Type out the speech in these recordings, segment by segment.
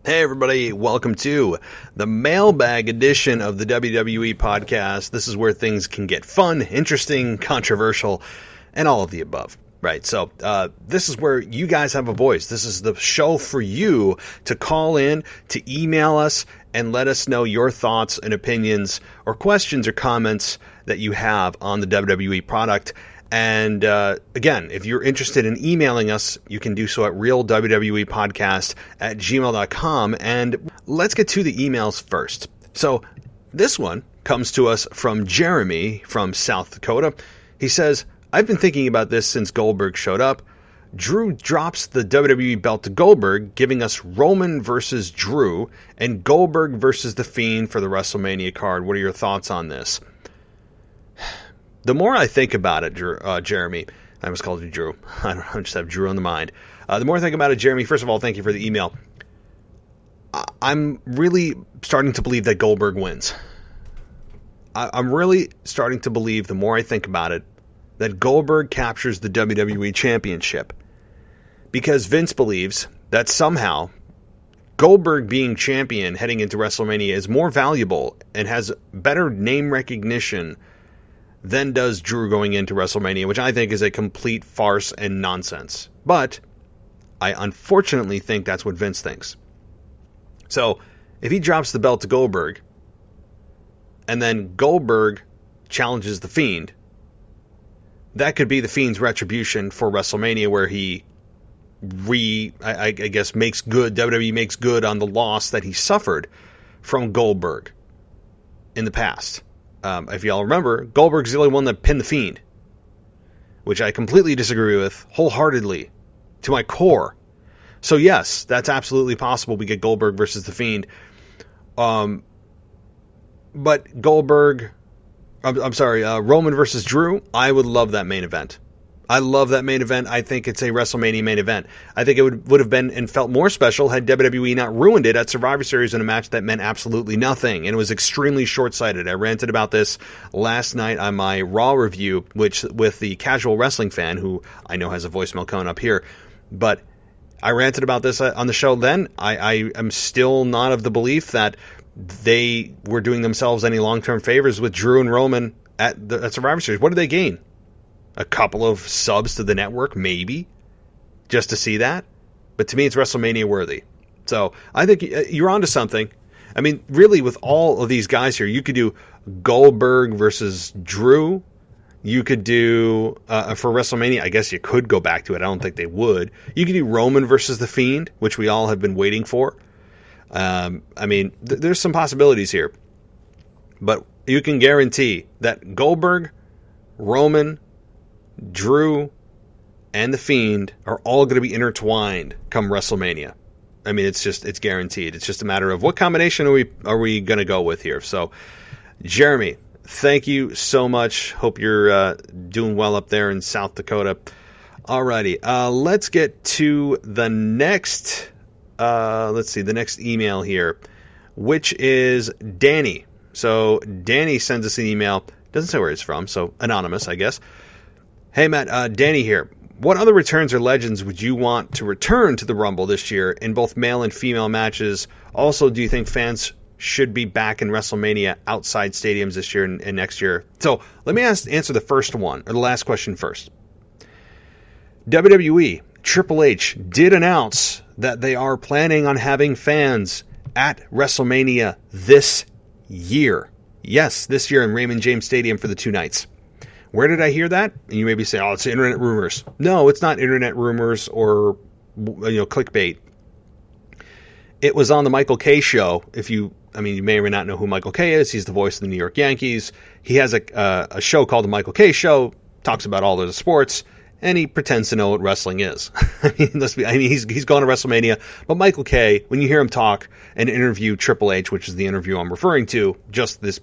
Hey everybody, welcome to the Mailbag edition of the WWE podcast. This is where things can get fun, interesting, controversial, and all of the above. Right, so this is where you guys have a voice. This is the show for you to call in, to email us, and let us know your thoughts and opinions or questions or comments that you have on the WWE product. And again, if you're interested in emailing us, you can do so at realwwepodcast@gmail.com. And let's get to the emails first. So this one comes to us from Jeremy from South Dakota. He says, I've been thinking about this since Goldberg showed up. Drew drops the WWE belt to Goldberg, giving us Roman versus Drew and Goldberg versus The Fiend for the WrestleMania card. What are your thoughts on this? The more I think about it, Jeremy, I almost called you Drew. I just have Drew on the mind. The more I think about it, Jeremy, first of all, thank you for the email. I'm really starting to believe that Goldberg wins. I'm really starting to believe, the more I think about it, that Goldberg captures the WWE Championship. Because Vince believes that somehow Goldberg being champion heading into WrestleMania is more valuable and has better name recognition than does Drew going into WrestleMania, which I think is a complete farce and nonsense. But I unfortunately think that's what Vince thinks. So if he drops the belt to Goldberg, and then Goldberg challenges The Fiend, that could be The Fiend's retribution for WrestleMania, where he I guess makes good, WWE makes good on the loss that he suffered from Goldberg in the past. If y'all remember, Goldberg's the only one that pinned The Fiend, which I completely disagree with wholeheartedly to my core. So yes, that's absolutely possible. We get Goldberg versus The Fiend. But Goldberg, Roman versus Drew, I would love that main event. I love that main event. I think it's a WrestleMania main event. I think it would have been and felt more special had WWE not ruined it at Survivor Series in a match that meant absolutely nothing. And it was extremely short-sighted. I ranted about this last night on my Raw review, which with the casual wrestling fan, who I know has a voicemail coming up here. But I ranted about this on the show then. I am still not of the belief that they were doing themselves any long-term favors with Drew and Roman at Survivor Series. What did they gain? A couple of subs to the network, maybe, just to see that. But to me, it's WrestleMania worthy. So I think you're onto something. I mean, really, with all of these guys here, you could do Goldberg versus Drew. You could do, for WrestleMania, I guess you could go back to it. I don't think they would. You could do Roman versus The Fiend, which we all have been waiting for. I mean, there's some possibilities here. But you can guarantee that Goldberg, Roman, Drew, and The Fiend are all going to be intertwined come WrestleMania. I mean, it's guaranteed. It's just a matter of what combination are we going to go with here. So, Jeremy, thank you so much. Hope you're doing well up there in South Dakota. Alrighty, let's get to the next. The next email here, which is Danny. So Danny sends us an email. Doesn't say where it's from, so anonymous, I guess. Hey, Matt, Danny here. What other returns or legends would you want to return to the Rumble this year in both male and female matches? Also, do you think fans should be back in WrestleMania outside stadiums this year and next year? So let me answer the first one, or the last question first. WWE, Triple H did announce that they are planning on having fans at WrestleMania this year. Yes, this year in Raymond James Stadium for the 2 nights. Where did I hear that? And you maybe say, oh, it's internet rumors. No, it's not internet rumors or clickbait. It was on the Michael Kay show. You may or may not know who Michael Kay is. He's the voice of the New York Yankees. He has a show called the Michael Kay Show, talks about all the sports, and he pretends to know what wrestling is. He's gone to WrestleMania, but Michael Kay, when you hear him talk and interview Triple H, which is the interview I'm referring to just this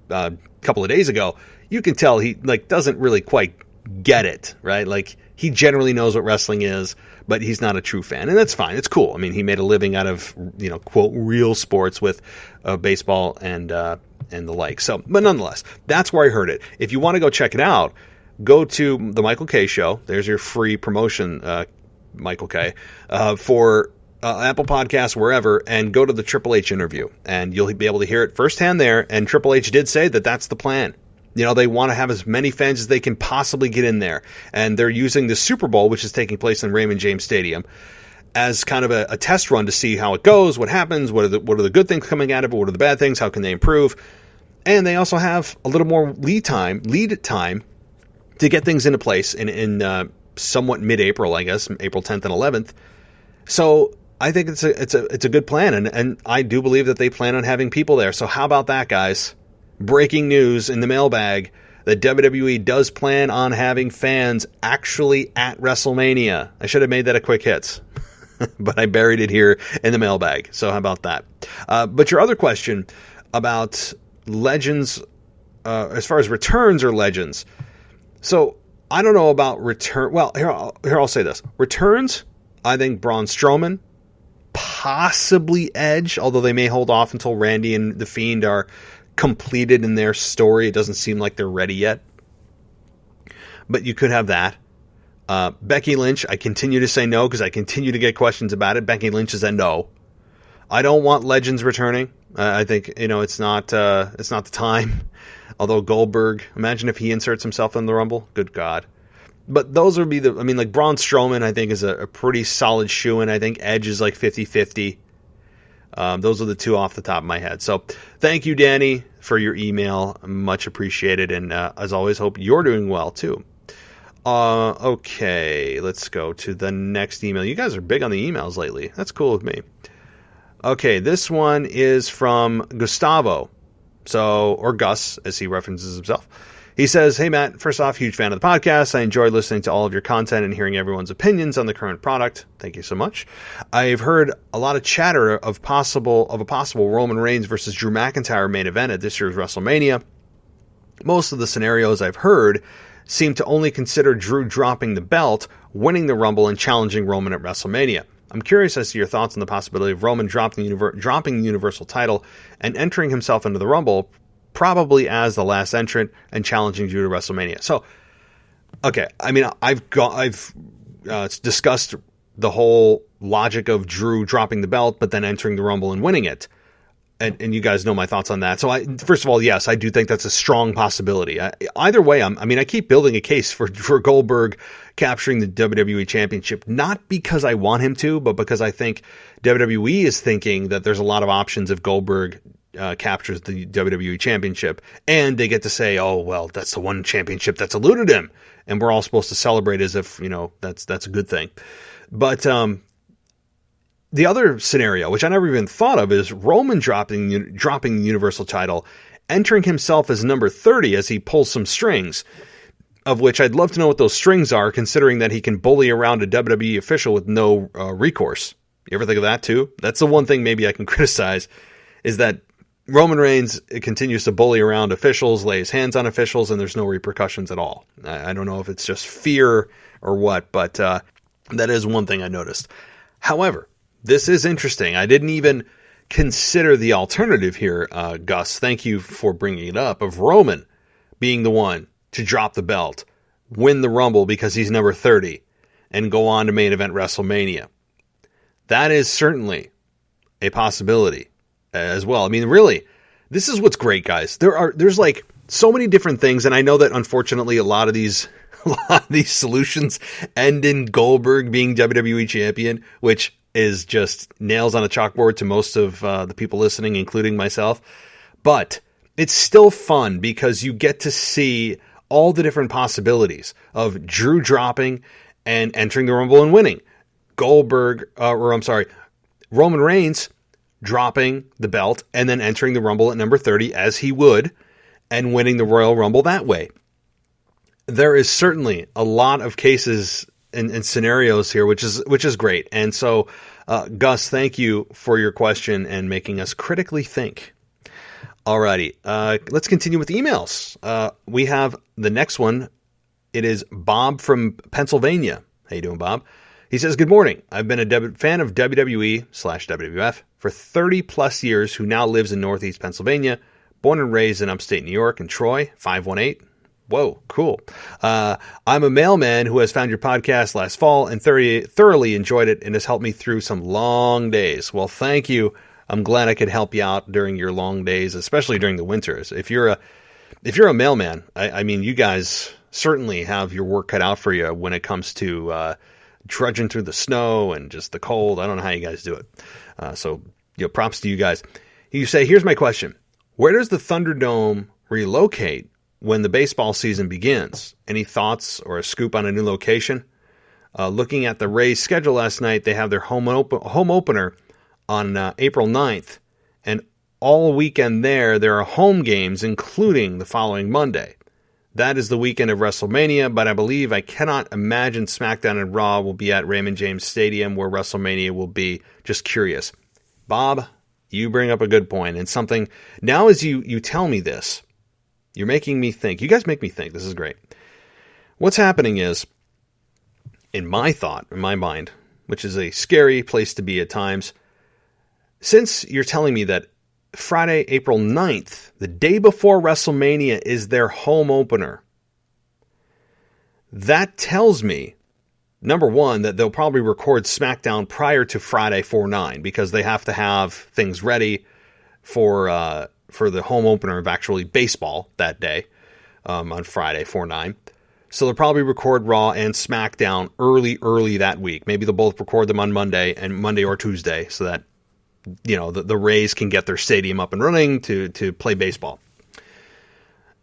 couple of days ago, you can tell he doesn't really quite get it, right? He generally knows what wrestling is, but he's not a true fan, and that's fine. It's cool. I mean, he made a living out of quote real sports with baseball and the like. So, but nonetheless, that's where I heard it. If you want to go check it out, go to the Michael Kay Show. There's your free promotion, Michael Kay, for Apple Podcasts, wherever, and go to the Triple H interview, and you'll be able to hear it firsthand there. And Triple H did say that that's the plan. You know, they want to have as many fans as they can possibly get in there, and they're using the Super Bowl, which is taking place in Raymond James Stadium, as kind of a test run to see how it goes, what happens, what are the good things coming out of it, what are the bad things, how can they improve. And they also have a little more lead time to get things into place in somewhat mid-April, I guess, April 10th and 11th. So I think it's a good plan, and I do believe that they plan on having people there. So how about that, guys? Breaking news in the mailbag that WWE does plan on having fans actually at WrestleMania. I should have made that a quick hit, but I buried it here in the mailbag. So how about that? But your other question about legends, as far as returns or legends. So I don't know about return. Well, here I'll say this. Returns, I think Braun Strowman, possibly Edge, although they may hold off until Randy and The Fiend are completed in their story. It doesn't seem like they're ready yet. But you could have that. Becky Lynch, I continue to say no because I continue to get questions about it. Becky Lynch is a no. I don't want legends returning. I think, it's not the time. Although Goldberg, imagine if he inserts himself in the Rumble. Good God. But those would be like Braun Strowman, I think, is a pretty solid shoo-in. I think Edge is like 50-50. Those are the two off the top of my head. So thank you, Danny, for your email. Much appreciated. And as always, hope you're doing well, too. Okay, let's go to the next email. You guys are big on the emails lately. That's cool with me. Okay, this one is from Gustavo. Or Gus, as he references himself. He says, "Hey, Matt, first off, huge fan of the podcast. I enjoy listening to all of your content and hearing everyone's opinions on the current product. Thank you so much. I've heard a lot of chatter of a possible Roman Reigns versus Drew McIntyre main event at this year's WrestleMania. Most of the scenarios I've heard seem to only consider Drew dropping the belt, winning the Rumble, and challenging Roman at WrestleMania. I'm curious as to your thoughts on the possibility of Roman dropping the Universal title and entering himself into the Rumble, probably as the last entrant, and challenging Drew to WrestleMania." So, okay, I mean, I've discussed the whole logic of Drew dropping the belt, but then entering the Rumble and winning it. And you guys know my thoughts on that. So, first of all, yes, I do think that's a strong possibility. Either way, I keep building a case for Goldberg capturing the WWE Championship, not because I want him to, but because I think WWE is thinking that there's a lot of options if Goldberg captures the WWE Championship, and they get to say, "Oh, well, that's the one championship that's eluded him," and we're all supposed to celebrate as if that's a good thing. But the other scenario, which I never even thought of, is Roman dropping the Universal title, entering himself as number 30 as he pulls some strings, of which I'd love to know what those strings are, considering that he can bully around a WWE official with no recourse. You ever think of that too? That's the one thing maybe I can criticize, is that Roman Reigns continues to bully around officials, lay his hands on officials, and there's no repercussions at all. I don't know if it's just fear or what, but that is one thing I noticed. However, this is interesting. I didn't even consider the alternative here, Gus. Thank you for bringing it up, of Roman being the one to drop the belt, win the Rumble because he's number 30, and go on to main event WrestleMania. That is certainly a possibility as well. I mean, really, this is what's great, guys. There's like so many different things, and I know that unfortunately a lot of these solutions end in Goldberg being WWE champion, which is just nails on a chalkboard to most of the people listening, including myself. But it's still fun because you get to see all the different possibilities of Drew dropping and entering the Rumble and winning. Roman Reigns dropping the belt and then entering the Rumble at number 30 as he would, and winning the Royal Rumble that way. There is certainly a lot of cases and scenarios here, which is great. And so, Gus, thank you for your question and making us critically think. Alrighty, let's continue with emails. We have the next one. It is Bob from Pennsylvania. How you doing, Bob? He says, "Good morning. I've been a fan of WWE/WWF for 30 plus years, who now lives in Northeast Pennsylvania, born and raised in upstate New York in Troy, 518. Whoa, cool. I'm a mailman who has found your podcast last fall and thoroughly enjoyed it and has helped me through some long days. Well, thank you. I'm glad I could help you out during your long days, especially during the winters. If you're a mailman, I mean, you guys certainly have your work cut out for you when it comes to trudging through the snow and just the cold. I don't know how you guys do it. So, props to you guys. You say, here's my question. Where does the Thunderdome relocate when the baseball season begins? Any thoughts or a scoop on a new location? Looking at the Rays' schedule last night, they have their home opener on April 9th. And all weekend there are home games, including the following Monday. That is the weekend of WrestleMania, but I cannot imagine SmackDown and Raw will be at Raymond James Stadium where WrestleMania will be. Just curious. Bob, you bring up a good point, and something, now as you tell me this, you're making me think. You guys make me think. This is great. What's happening is, in my mind, which is a scary place to be at times, since you're telling me that Friday, April 9th, the day before WrestleMania, is their home opener, that tells me, number one, that they'll probably record SmackDown prior to Friday 4/9 because they have to have things ready for the home opener of actually baseball that day on Friday 4/9. So they'll probably record Raw and SmackDown early that week. Maybe they'll both record them on Monday or Tuesday so that the Rays can get their stadium up and running to play baseball.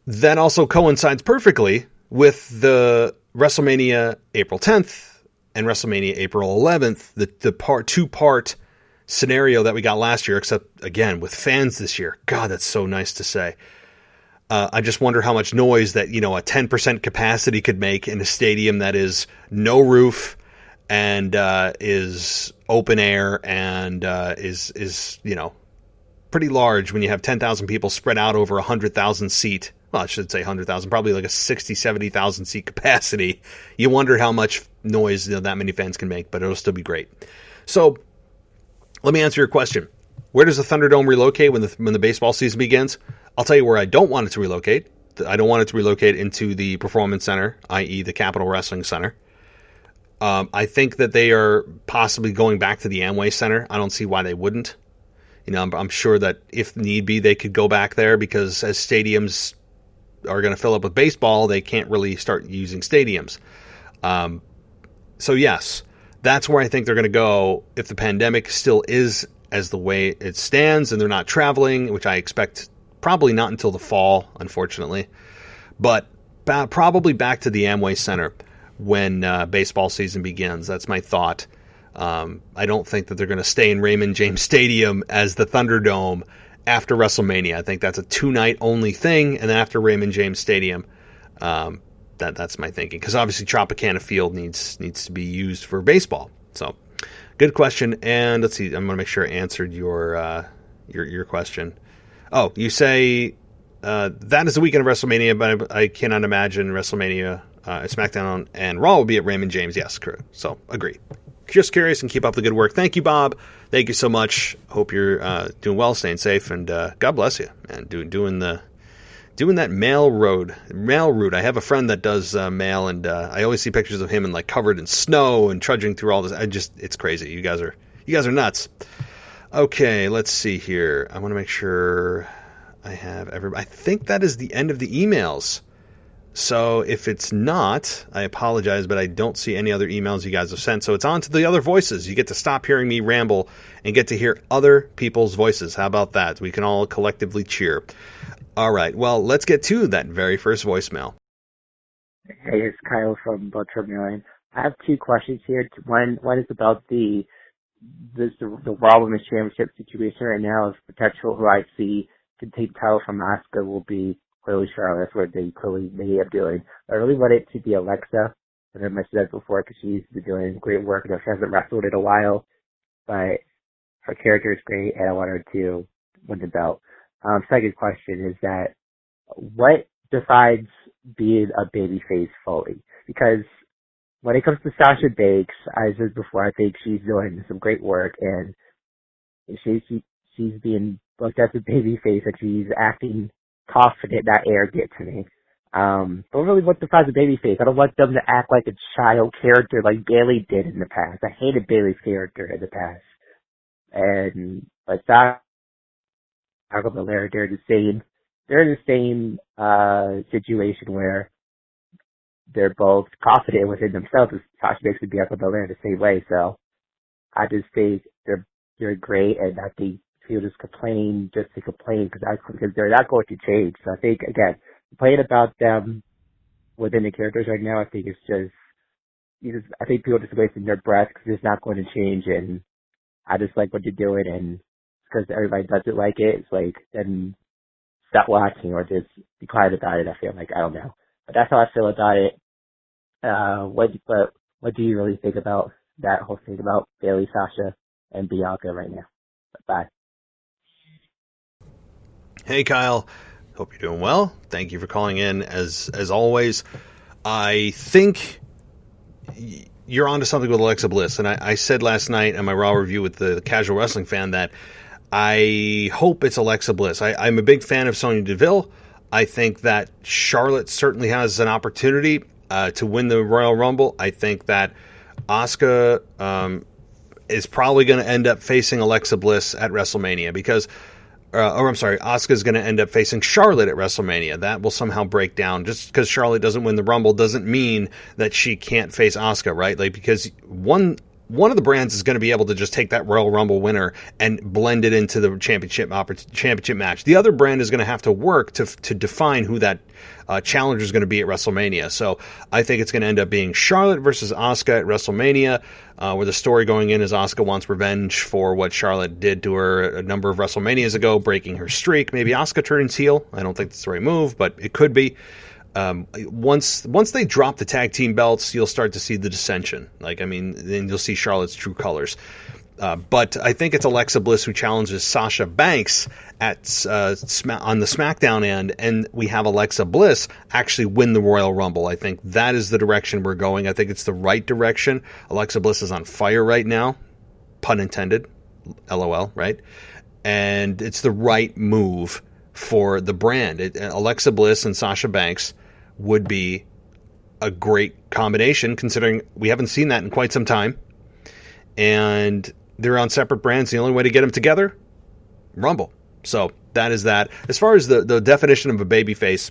That also coincides perfectly with the WrestleMania April 10th and WrestleMania April 11th, the two-part scenario that we got last year, except, again, with fans this year. God, that's so nice to say. I just wonder how much noise that, a 10% capacity could make in a stadium that is no roof and is open air and is pretty large when you have 10,000 people spread out over 100,000 seat. Well, I should say 100,000, probably like a 60, 70,000 seat capacity. You wonder how much noise that many fans can make, but it'll still be great. So let me answer your question. Where does the Thunderdome relocate when the baseball season begins? I'll tell you where I don't want it to relocate. I don't want it to relocate into the Performance Center, i.e. the Capitol Wrestling Center. I think that they are possibly going back to the Amway Center. I don't see why they wouldn't. I'm sure that if need be, they could go back there because as stadiums are going to fill up with baseball, they can't really start using stadiums. So yes, that's where I think they're going to go if the pandemic still is as the way it stands and they're not traveling, which I expect probably not until the fall, unfortunately. But probably back to the Amway Center when baseball season begins. That's my thought. I don't think that they're going to stay in Raymond James Stadium as the Thunderdome after WrestleMania. I think that's a 2-night only thing, and then after Raymond James Stadium, that's my thinking. Because obviously Tropicana Field needs to be used for baseball. So, good question. And let's see, I'm going to make sure I answered your question. Oh, you say that is the weekend of WrestleMania, but I cannot imagine WrestleMania, SmackDown, and Raw will be at Raymond James. Yes, correct. So, agree. Just curious, and keep up the good work. Thank you, Bob. Thank you so much. Hope you're doing well, staying safe, and God bless you. And doing that mail route. I have a friend that does mail, and I always see pictures of him and covered in snow and trudging through all this. It's crazy. You guys are nuts. Okay, let's see here. I want to make sure I have everybody. I think that is the end of the emails. So if it's not, I apologize, but I don't see any other emails you guys have sent. So it's on to the other voices. You get to stop hearing me ramble and get to hear other people's voices. How about that? We can all collectively cheer. All right. Well, let's get to that very first voicemail. Hey, it's Kyle from Baltimore, Maryland. I have two questions here. One is about the Raw Women's Championship situation right now. Of potential who I see can take the title from Asuka will be clearly Charlotte. That's what they clearly may up doing. I really want it to be Alexa. And I mentioned that before because she's been doing great work. I know she hasn't wrestled in a while, but her character is great, and I want her to win the belt. Second question is that what decides being a babyface fully? Because when it comes to Sasha Banks, I said before, I think she's doing some great work, and she's being looked at as a babyface, and she's acting confident. That air get to me. But really what defines a babyface? I don't want them to act like a child character like Bailey did in the past. I hated Bailey's character in the past. And but Sasha Belair, they're in the same situation where they're both confident within themselves. Sasha Banks and Bianca Belair the same way. So I just think they're great, and I think people just complain just to complain because they're not going to change. So I think again, complaining about them within the characters right now, I think it's I think people are just wasting their breath because it's not going to change. And I just like what they're doing, and because everybody doesn't like it, it's like then stop watching or just be quiet about it. I feel like I don't know, but that's how I feel about it. What do you really think about that whole thing about Bailey, Sasha, and Bianca right now? Bye. Hey, Kyle. Hope you're doing well. Thank you for calling in as always. I think you're onto something with Alexa Bliss, and I said last night on my Raw review with the casual wrestling fan that I hope it's Alexa Bliss. I'm a big fan of Sonya Deville. I think that Charlotte certainly has an opportunity to win the Royal Rumble. I think that Asuka is probably going to end up facing Alexa Bliss at WrestleMania because, Asuka's going to end up facing Charlotte at WrestleMania. That will somehow break down. Just because Charlotte doesn't win the Rumble doesn't mean that she can't face Asuka, right? Like, because one of the brands is going to be able to just take that Royal Rumble winner and blend it into the championship match. The other brand is going to have to work to define who that challenger is going to be at WrestleMania. So I think it's going to end up being Charlotte versus Asuka at WrestleMania, where the story going in is Asuka wants revenge for what Charlotte did to her a number of WrestleManias ago, breaking her streak. Maybe Asuka turns heel. I don't think that's the right move, but it could be. Once they drop the tag team belts, you'll start to see the dissension. Then you'll see Charlotte's true colors. But I think it's Alexa Bliss who challenges Sasha Banks on the SmackDown end, and we have Alexa Bliss actually win the Royal Rumble. I think that is the direction we're going. I think it's the right direction. Alexa Bliss is on fire right now, pun intended, LOL, right? And it's the right move for the brand. Alexa Bliss and Sasha Banks would be a great combination, considering we haven't seen that in quite some time. And they're on separate brands. The only way to get them together, Rumble. So that is that. As far as the definition of a babyface,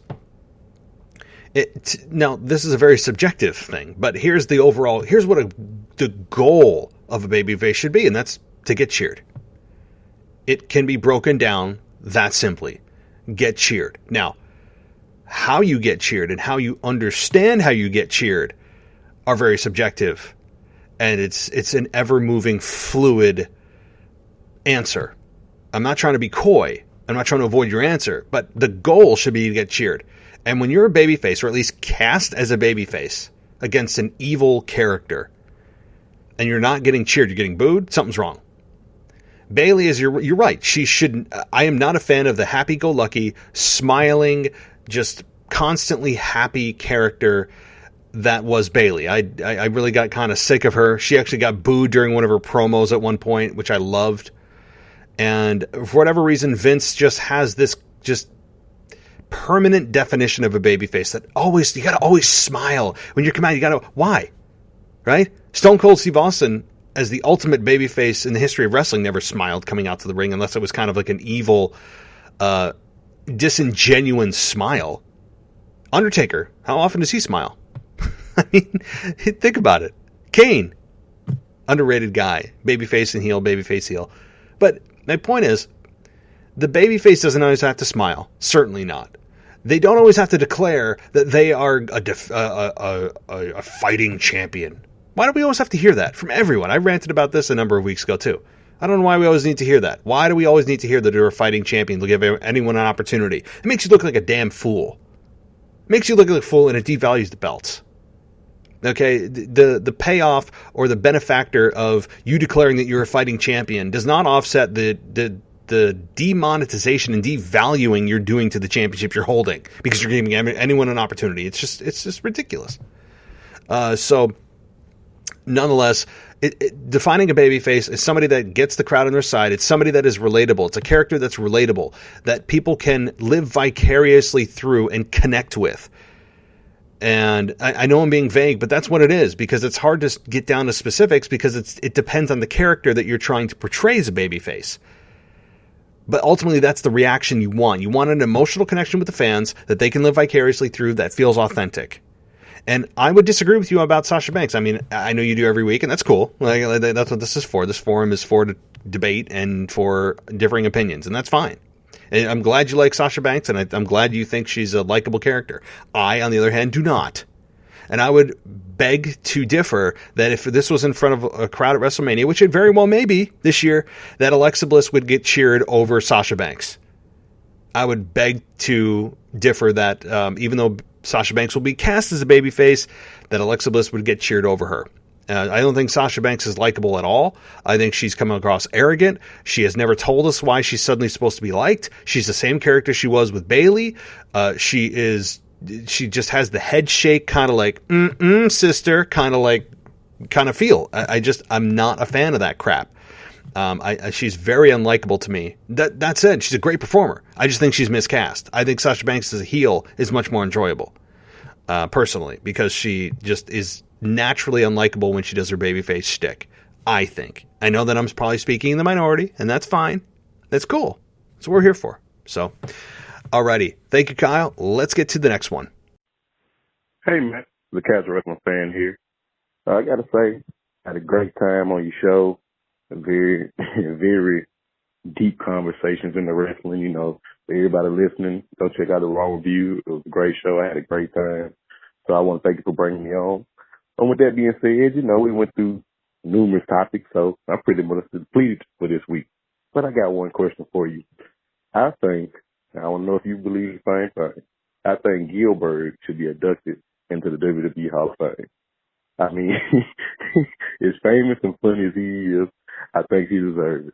now this is a very subjective thing, but here's what the goal of a babyface should be, and that's to get cheered. It can be broken down that simply. Get cheered. Now, how you get cheered and how you understand how you get cheered are very subjective, and it's an ever-moving, fluid answer. I'm not trying to be coy. I'm not trying to avoid your answer, but the goal should be to get cheered. And when you're a babyface, or at least cast as a babyface against an evil character, and you're not getting cheered, you're getting booed, something's wrong. Bailey is you're right. She shouldn't. I am not a fan of the happy-go-lucky, smiling, just constantly happy character that was Bailey. I really got kind of sick of her. She actually got booed during one of her promos at one point, which I loved. And for whatever reason, Vince just has this just permanent definition of a babyface that you gotta always smile when you're coming out. Why? Right? Stone Cold Steve Austin, as the ultimate babyface in the history of wrestling, never smiled coming out to the ring unless it was kind of like an evil, disingenuous smile. Undertaker, how often does he smile? I mean, think about it. Kane, underrated guy. Babyface and heel, babyface heel. But my point is, the babyface doesn't always have to smile. Certainly not. They don't always have to declare that they are a fighting champion. Why do we always have to hear that from everyone? I ranted about this a number of weeks ago, too. I don't know why we always need to hear that. Why do we always need to hear that they're a fighting champion to give anyone an opportunity? It makes you look like a damn fool. It makes you look like a fool, and it devalues the belts. Okay, the payoff or the benefactor of you declaring that you're a fighting champion does not offset the demonetization and devaluing you're doing to the championship you're holding because you're giving anyone an opportunity. It's just ridiculous. So, nonetheless, Defining a babyface is somebody that gets the crowd on their side. It's somebody that is relatable. It's a character that's relatable, that people can live vicariously through and connect with. And I know I'm being vague, but that's what it is, because it's hard to get down to specifics, because it depends on the character that you're trying to portray as a babyface. But ultimately, that's the reaction you want. You want an emotional connection with the fans that they can live vicariously through, that feels authentic. And I would disagree with you about Sasha Banks. I mean, I know you do every week, and that's cool. Like, that's what this is for. This forum is for debate and for differing opinions, and that's fine. And I'm glad you like Sasha Banks, and I'm glad you think she's a likable character. I, on the other hand, do not. And I would beg to differ that if this was in front of a crowd at WrestleMania, which it very well may be this year, that Alexa Bliss would get cheered over Sasha Banks. I would beg to differ that even though Sasha Banks will be cast as a babyface, that Alexa Bliss would get cheered over her. I don't think Sasha Banks is likable at all. I think she's come across arrogant. She has never told us why she's suddenly supposed to be liked. She's the same character she was with Bayley. She just has the head shake, kind of like, sister, kind of feel. I'm not a fan of that crap. She's very unlikable to me. That said, she's a great performer. I just think she's miscast. I think Sasha Banks as a heel is much more enjoyable, personally, because she just is naturally unlikable when she does her babyface shtick, I think. I know that I'm probably speaking in the minority, and that's fine. That's cool. That's what we're here for. So, alrighty. Thank you, Kyle. Let's get to the next one. Hey, Matt. The Casual Wrestling Fan here. I got to say, I had a great time on your show. Very, very deep conversations in the wrestling. You know, for everybody listening, go check out the Raw review. It was a great show. I had a great time. So I want to thank you for bringing me on. And with that being said, you know, we went through numerous topics, so I'm pretty much depleted for this week. But I got one question for you. I don't know if you believe the same thing. I think Gilbert should be inducted into the WWE Hall of Fame. I mean, as famous and funny as he is, I think he deserves it.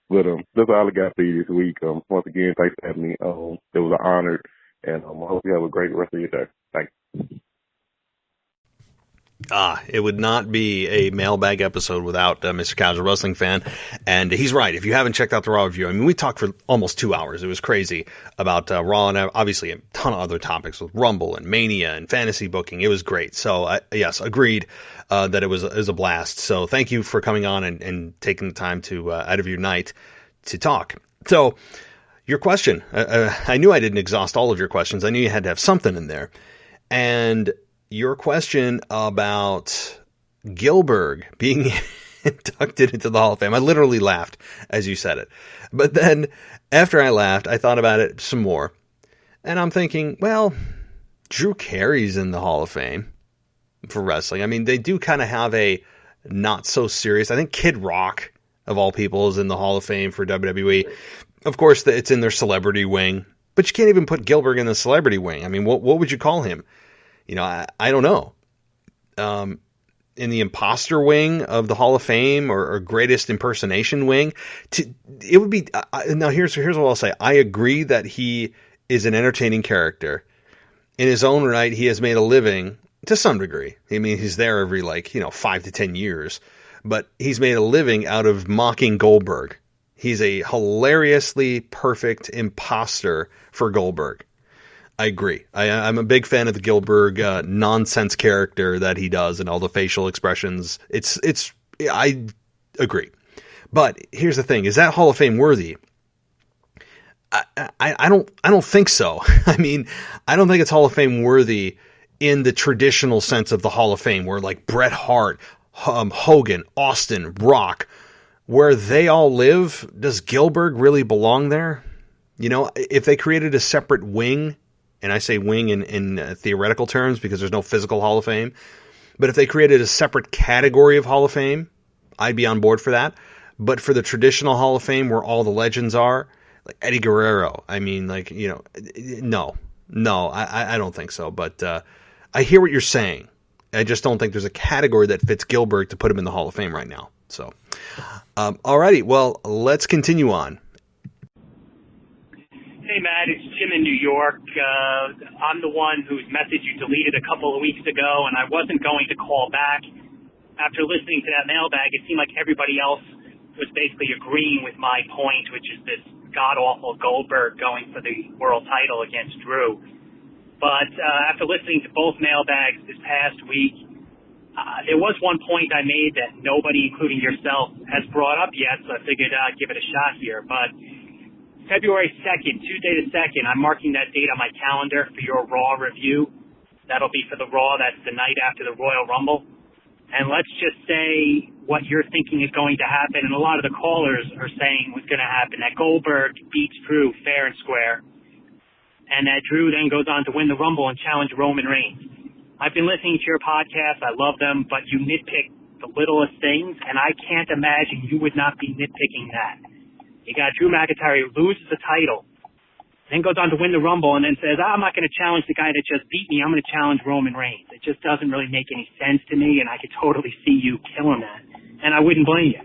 But that's all I got for you this week. Once again, thanks for having me. It was an honor, and I hope you have a great rest of your day. Thanks. It would not be a mailbag episode without Mr. Casual Wrestling Fan. And he's right. If you haven't checked out the Raw review, I mean, we talked for almost 2 hours. It was crazy about Raw and obviously a ton of other topics with Rumble and Mania and fantasy booking. It was great. So, yes, agreed that it was a blast. So thank you for coming on and taking the time to out of your night to talk. So your question, I knew I didn't exhaust all of your questions. I knew you had to have something in there. And your question about Gilbert being inducted into the Hall of Fame, I literally laughed as you said it. But then after I laughed, I thought about it some more. And I'm thinking, well, Drew Carey's in the Hall of Fame for wrestling. I mean, they do kind of have a not so serious. I think Kid Rock, of all people, is in the Hall of Fame for WWE. Of course, it's in their celebrity wing. But you can't even put Gilbert in the celebrity wing. I mean, what would you call him? You know, I don't know. In the imposter wing of the Hall of Fame or greatest impersonation wing, it would be. Now, here's what I'll say. I agree that he is an entertaining character. In his own right, he has made a living to some degree. I mean, he's there every 5 to 10 years, but he's made a living out of mocking Goldberg. He's a hilariously perfect imposter for Goldberg. I agree. I'm a big fan of the Gilbert nonsense character that he does and all the facial expressions. I agree. But here's the thing: is that Hall of Fame worthy? I don't think so. I mean, I don't think it's Hall of Fame worthy in the traditional sense of the Hall of Fame, where like Bret Hart, Hogan, Austin, Rock, where they all live. Does Gilbert really belong there? You know, if they created a separate wing. And I say wing in theoretical terms because there's no physical Hall of Fame. But if they created a separate category of Hall of Fame, I'd be on board for that. But for the traditional Hall of Fame where all the legends are, like Eddie Guerrero, I mean, no, I don't think so. But I hear what you're saying. I just don't think there's a category that fits Gilbert to put him in the Hall of Fame right now. So, alrighty, well, let's continue on. Hey, Matt, it's Jim in New York. I'm the one whose message you deleted a couple of weeks ago, and I wasn't going to call back. after listening to that mailbag, it seemed like everybody else was basically agreeing with my point, which is this god-awful Goldberg going for the world title against Drew. But after listening to both mailbags this past week, there was one point I made that nobody, including yourself, has brought up yet, so I figured I'd give it a shot here. But February 2nd, Tuesday the 2nd, I'm marking that date on my calendar for your Raw review. That'll be for the Raw. That's the night after the Royal Rumble. And let's just say what you're thinking is going to happen, and a lot of the callers are saying what's going to happen, that Goldberg beats Drew fair and square, and that Drew then goes on to win the Rumble and challenge Roman Reigns. I've been listening to your podcast. I love them, but you nitpick the littlest things, and I can't imagine you would not be nitpicking that. You got Drew McIntyre who loses the title, then goes on to win the Rumble, and then says, I'm not going to challenge the guy that just beat me. I'm going to challenge Roman Reigns. It just doesn't really make any sense to me, and I could totally see you killing that, and I wouldn't blame you.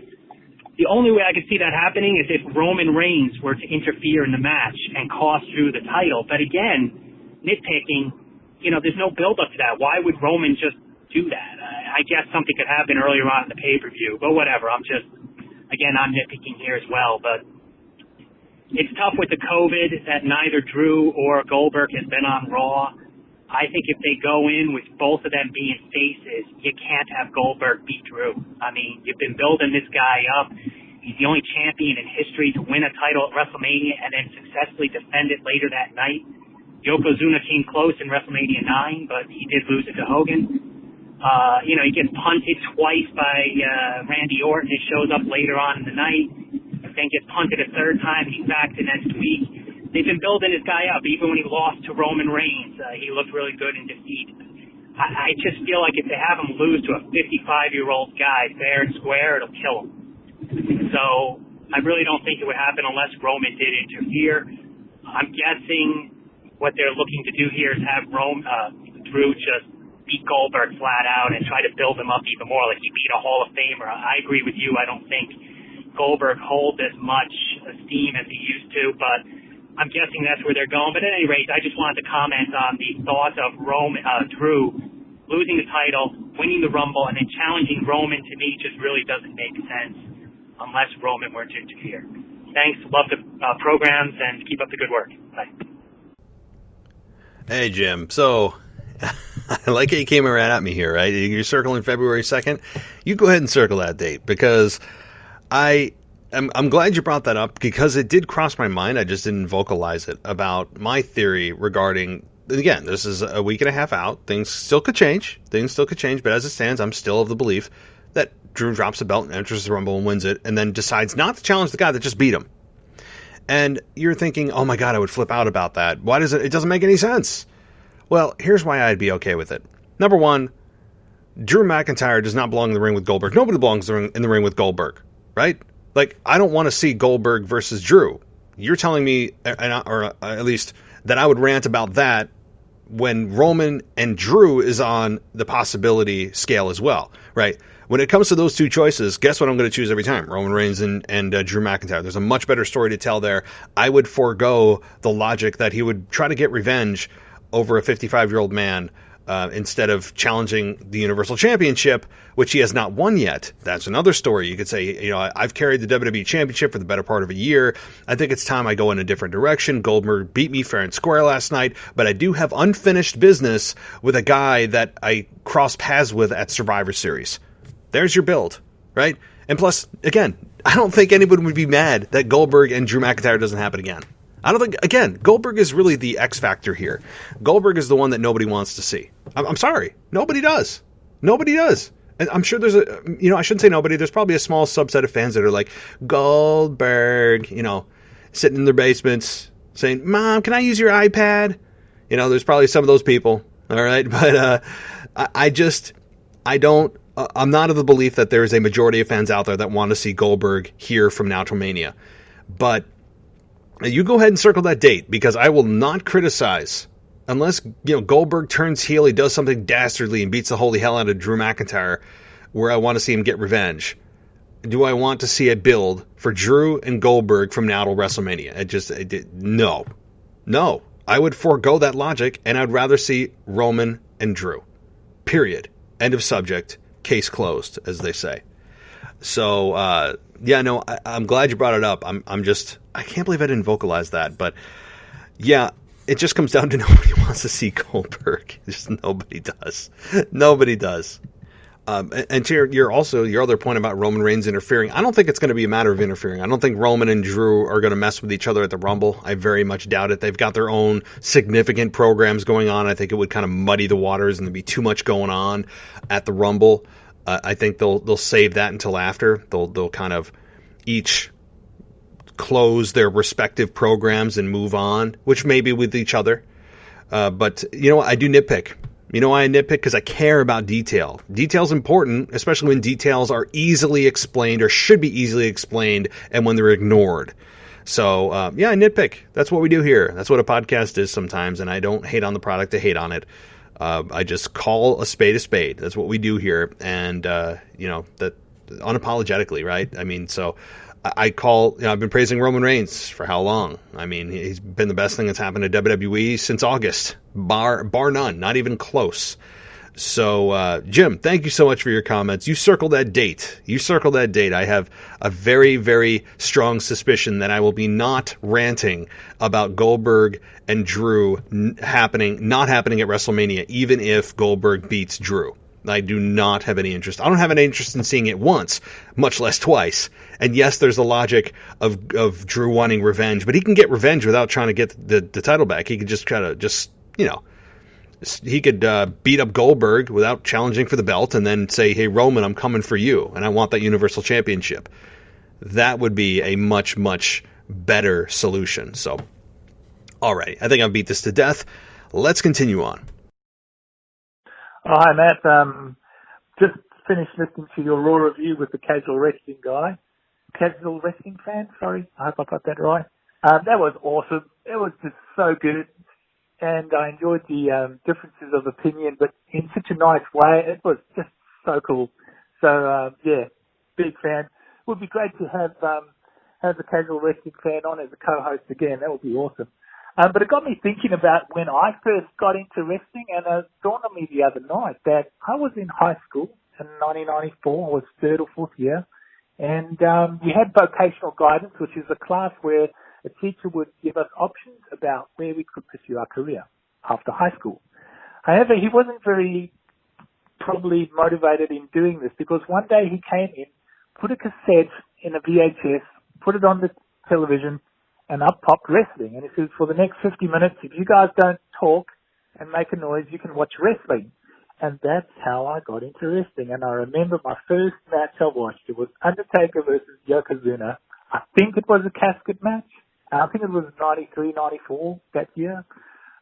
The only way I could see that happening is if Roman Reigns were to interfere in the match and cost Drew the title. But again, nitpicking, there's no build-up to that. Why would Roman just do that? I guess something could happen earlier on in the pay-per-view, but whatever. I'm nitpicking here as well, but it's tough with the COVID that neither Drew or Goldberg has been on Raw. I think if they go in with both of them being faces, you can't have Goldberg beat Drew. I mean, you've been building this guy up. He's the only champion in history to win a title at WrestleMania and then successfully defend it later that night. Yokozuna came close in WrestleMania 9, but he did lose it to Hogan. He gets punted twice by Randy Orton. It shows up later on in the night. Then gets punted a third time. He's back the next week. They've been building this guy up. Even when he lost to Roman Reigns, he looked really good in defeat. I just feel like if they have him lose to a 55-year-old guy fair and square, it'll kill him. So I really don't think it would happen unless Roman did interfere. I'm guessing what they're looking to do here is have Drew just beat Goldberg flat out and try to build him up even more, like he beat a Hall of Famer. I agree with you. I don't think Goldberg holds as much esteem as he used to, but I'm guessing that's where they're going. But at any rate, I just wanted to comment on the thought of Drew losing the title, winning the Rumble, and then challenging Roman. To me, just really doesn't make sense unless Roman were to interfere. Thanks. Love the programs, and keep up the good work. Bye. Hey, Jim. So I like how you came right at me here, right? You're circling February 2nd. You go ahead and circle that date, because I'm glad you brought that up, because it did cross my mind. I just didn't vocalize it, about my theory regarding, again, this is a week and a half out. Things still could change, but as it stands, I'm still of the belief that Drew drops the belt and enters the Rumble and wins it, and then decides not to challenge the guy that just beat him. And you're thinking, oh my God, I would flip out about that. Why does it doesn't make any sense. Well, here's why I'd be okay with it. Number one, Drew McIntyre does not belong in the ring with Goldberg. Nobody belongs in the ring with Goldberg, right? Like, I don't want to see Goldberg versus Drew. You're telling me, or at least that I would rant about that when Roman and Drew is on the possibility scale as well, right? When it comes to those two choices, guess what I'm going to choose every time? Roman Reigns and Drew McIntyre. There's a much better story to tell there. I would forego the logic that he would try to get revenge over a 55-year-old man instead of challenging the Universal Championship, which he has not won yet. That's another story. You could say, I've carried the WWE Championship for the better part of a year. I think it's time I go in a different direction. Goldberg beat me fair and square last night, but I do have unfinished business with a guy that I crossed paths with at Survivor Series. There's your build, right? And plus, again, I don't think anyone would be mad that Goldberg and Drew McIntyre doesn't happen again. I don't think, again, Goldberg is really the X factor here. Goldberg is the one that nobody wants to see. I'm sorry. Nobody does. Nobody does. And I'm sure there's I shouldn't say nobody. There's probably a small subset of fans that are like, Goldberg, sitting in their basements saying, Mom, can I use your iPad? There's probably some of those people. All right. But I'm not of the belief that there is a majority of fans out there that want to see Goldberg here from now till Mania. But you go ahead and circle that date, because I will not criticize unless Goldberg turns heel, he does something dastardly and beats the holy hell out of Drew McIntyre, where I want to see him get revenge. Do I want to see a build for Drew and Goldberg from now till WrestleMania? No. I would forego that logic, and I'd rather see Roman and Drew. Period. End of subject. case closed, as they say. So, I'm glad you brought it up. I can't believe I didn't vocalize that, but yeah, it just comes down to nobody wants to see Goldberg. Just nobody does. Nobody does. And to your other point about Roman Reigns interfering, I don't think it's going to be a matter of interfering. I don't think Roman and Drew are going to mess with each other at the Rumble. I very much doubt it. They've got their own significant programs going on. I think it would kind of muddy the waters and there'd be too much going on at the Rumble. I think they'll save that until after. They'll kind of each close their respective programs and move on, which may be with each other. But you know what? I do nitpick. You know why I nitpick? Because I care about detail. Detail's important, especially when details are easily explained or should be easily explained and when they're ignored. So, I nitpick. That's what we do here. That's what a podcast is sometimes, and I don't hate on the product to hate on it. I just call a spade a spade. That's what we do here, and, that unapologetically, right? I mean, so I've been praising Roman Reigns for how long? I mean, he's been the best thing that's happened to WWE since August, bar none, not even close. So, Jim, thank you so much for your comments. You circled that date. I have a very, very strong suspicion that I will be not ranting about Goldberg and Drew not happening at WrestleMania, even if Goldberg beats Drew. I do not have any interest. I don't have any interest in seeing it once, much less twice. And yes, there's the logic of Drew wanting revenge, but he can get revenge without trying to get the title back. He could just kind of he could beat up Goldberg without challenging for the belt and then say, hey, Roman, I'm coming for you, and I want that Universal Championship. That would be a much, much better solution. So, all right, I think I've beat this to death. Let's continue on. Oh, hi, Matt. Just finished listening to your Raw review with the casual wrestling fan, sorry. I hope I got that right. That was awesome. It was just so good. And I enjoyed the differences of opinion, but in such a nice way. It was just so cool. So, big fan. It would be great to have the casual wrestling fan on as a co-host again. That would be awesome. But it got me thinking about when I first got into wrestling, and it dawned on me the other night that I was in high school in 1994. I was third or fourth year, and we had vocational guidance, which is a class where a teacher would give us options about where we could pursue our career after high school. However, he wasn't very probably motivated in doing this because one day he came in, put a cassette in a VHS, put it on the television, and up popped wrestling. And he says, for the next 50 minutes, if you guys don't talk and make a noise, you can watch wrestling. And that's how I got into wrestling. And I remember my first match I watched. It was Undertaker versus Yokozuna. I think it was a casket match. I think it was 93, 94 that year.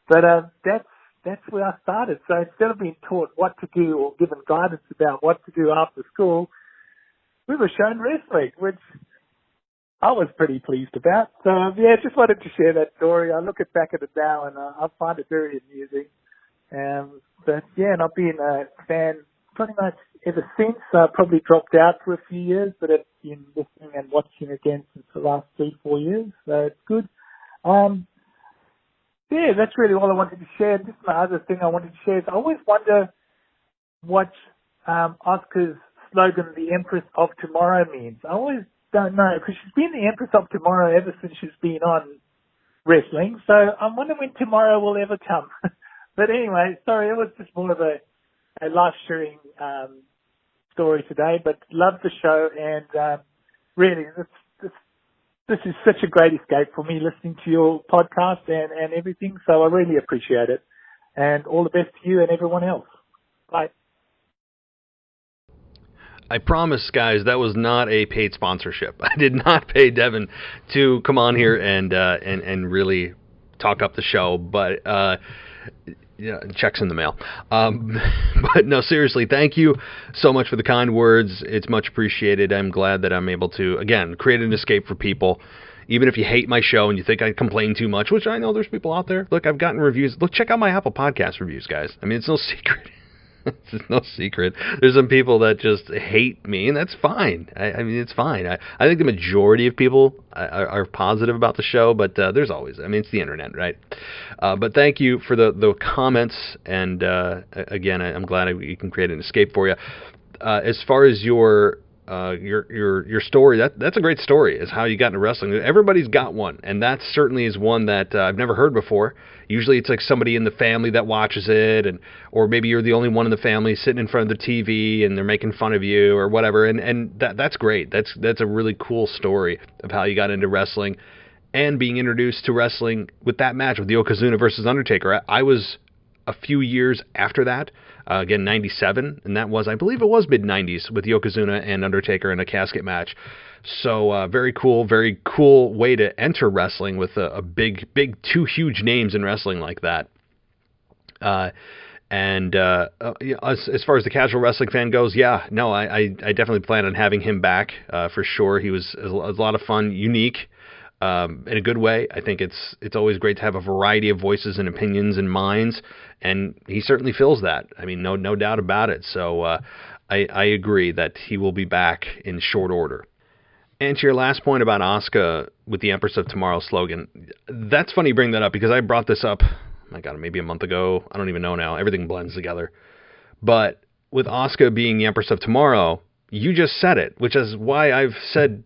But that's where I started. So instead of being taught what to do or given guidance about what to do after school, we were shown wrestling, which I was pretty pleased about. So, just wanted to share that story. I look back at it now and I find it very amusing. And I've been a fan pretty much ever since. I probably dropped out for a few years, but I've been listening and watching again since the last 3-4 years. So it's good. That's really all I wanted to share. Just my other thing I wanted to share is I always wonder what Asuka's slogan, the Empress of Tomorrow, means. I always don't know, because she's been the Empress of Tomorrow ever since she's been on wrestling. So I'm wondering when tomorrow will ever come. But anyway, sorry, it was just more of a life-sharing story today. But love the show, and really, this is such a great escape for me listening to your podcast and everything. So I really appreciate it. And all the best to you and everyone else. Bye. I promise, guys, that was not a paid sponsorship. I did not pay Devin to come on here and really talk up the show, but checks in the mail. But no, seriously, thank you so much for the kind words. It's much appreciated. I'm glad that I'm able to, again, create an escape for people. Even if you hate my show and you think I complain too much, which I know there's people out there. Look, I've gotten reviews. Look, check out my Apple Podcast reviews, guys. I mean, it's no secret. It's no secret. There's some people that just hate me, and that's fine. I mean, it's fine. I think the majority of people are positive about the show, but there's always, I mean, it's the internet, right? But thank you for the comments, and again, I'm glad we can create an escape for you. as far as your story, that's a great story, is how you got into wrestling. Everybody's got one, and that certainly is one that I've never heard before. Usually it's like somebody in the family that watches it, or maybe you're the only one in the family sitting in front of the TV and they're making fun of you or whatever, and that's great. That's a really cool story of how you got into wrestling and being introduced to wrestling with that match with Yokozuna versus Undertaker. I was a few years after that, again, 97, and that was, I believe it was mid-90s with Yokozuna and Undertaker in a casket match. So very cool way to enter wrestling with a big, two huge names in wrestling like that. As far as the casual wrestling fan goes, I definitely plan on having him back for sure. He was a lot of fun, unique, in a good way. I think it's always great to have a variety of voices and opinions and minds, and he certainly fills that. I mean, no doubt about it. So I agree that he will be back in short order. And to your last point about Asuka with the Empress of Tomorrow slogan, that's funny you bring that up, because I brought this up, my God, maybe a month ago. I don't even know now. Everything blends together. But with Asuka being the Empress of Tomorrow, you just said it, which is why I've said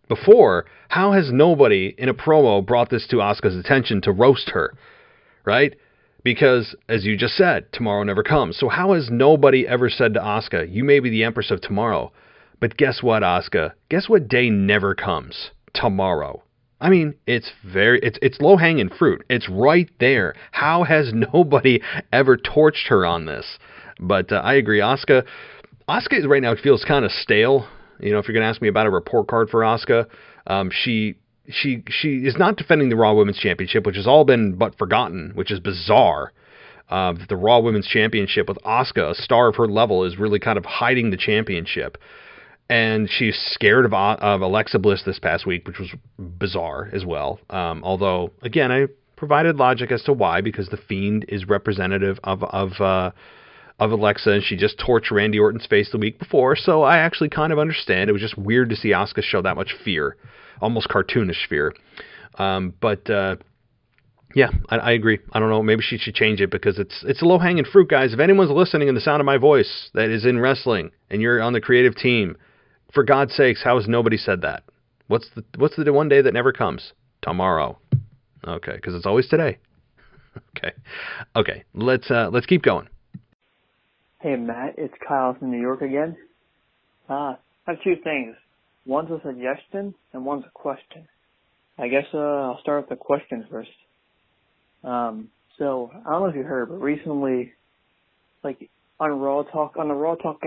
before, how has nobody in a promo brought this to Asuka's attention to roast her, right? Because, as you just said, tomorrow never comes. So how has nobody ever said to Asuka, you may be the Empress of Tomorrow, but guess what, Asuka? Guess what day never comes? Tomorrow. I mean, it's low-hanging fruit. It's right there. How has nobody ever torched her on this? But I agree, Asuka right now feels kind of stale. You know, if you're going to ask me about a report card for Asuka, she is not defending the Raw Women's Championship, which has all been but forgotten, which is bizarre. The Raw Women's Championship with Asuka, a star of her level, is really kind of hiding the championship. And she's scared of Alexa Bliss this past week, which was bizarre as well. Although, again, I provided logic as to why, because the Fiend is representative of Alexa, and she just torched Randy Orton's face the week before, so I actually kind of understand. It was just weird to see Asuka show that much fear, almost cartoonish fear. I agree. I don't know, maybe she should change it, because it's a low-hanging fruit, guys. If anyone's listening in the sound of my voice that is in wrestling, and you're on the creative team, for God's sakes, how has nobody said that? What's the one day that never comes? Tomorrow. Okay, because it's always today. Okay. Let's keep going. Hey, Matt, it's Kyle from New York again. I have two things. One's a suggestion and one's a question. I guess I'll start with the question first. So, I don't know if you heard, but recently, like, on the Raw Talk